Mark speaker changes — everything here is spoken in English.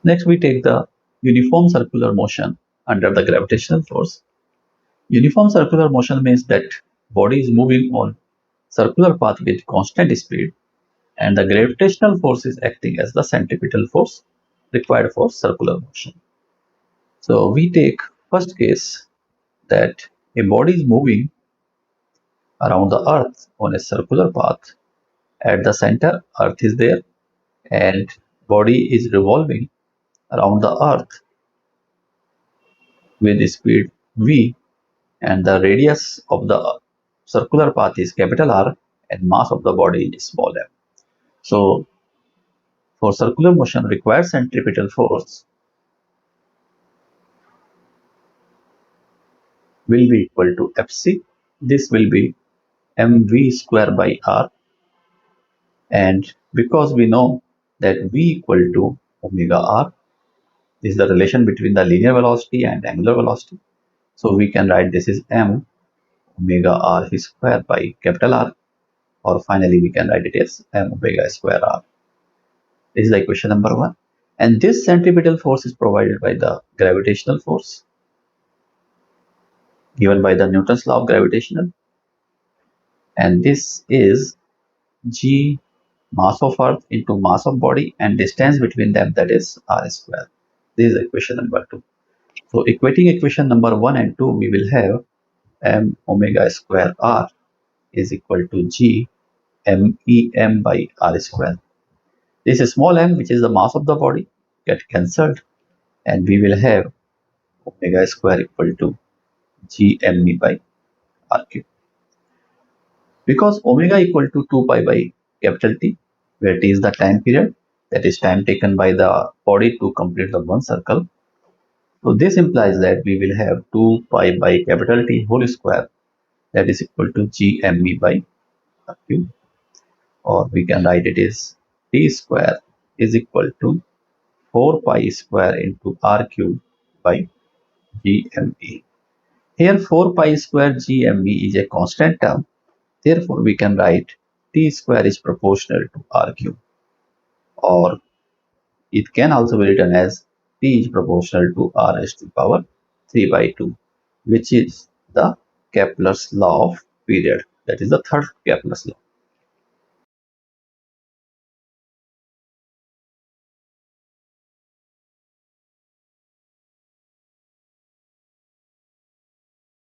Speaker 1: Next, we take the uniform circular motion under the gravitational force. Uniform circular motion means that body is moving on circular path with constant speed, and the gravitational force is acting as the centripetal force required for circular motion. So we take first case that a body is moving around the earth on a circular path. At the center, earth is there, and body is revolving around the earth with speed v, and the radius of the circular path is capital R, and mass of the body is small m. So for circular motion required centripetal force will be equal to Fc. This will be mv square by r, and because we know that v equal to omega r, this is the relation between the linear velocity and angular velocity. So we can write this is m omega r square by capital R, or finally we can write it as m omega square r. This is the equation number 1. And this centripetal force is provided by the gravitational force given by the Newton's law of gravitation. And this is g mass of earth into mass of body and distance between them, that is r square. This is equation number 2. So equating equation number 1 and 2, we will have m omega square r is equal to g mem by r square. This small m, which is the mass of the body, get cancelled, and we will have omega square equal to g me by r cube. Because omega equal to 2 pi by capital T, where T is the time period, that is time taken by the body to complete the one circle. So this implies that we will have 2 pi by capital T whole square, that is equal to g me by r cube, or we can write it as T square is equal to 4 pi square into r cube by gme. Here 4 pi square gme is a constant term, therefore we can write T square is proportional to r cube, or it can also be written as T is proportional to r raised to the power 3 by 2, which is the Kepler's law of period, that is the third Kepler's law.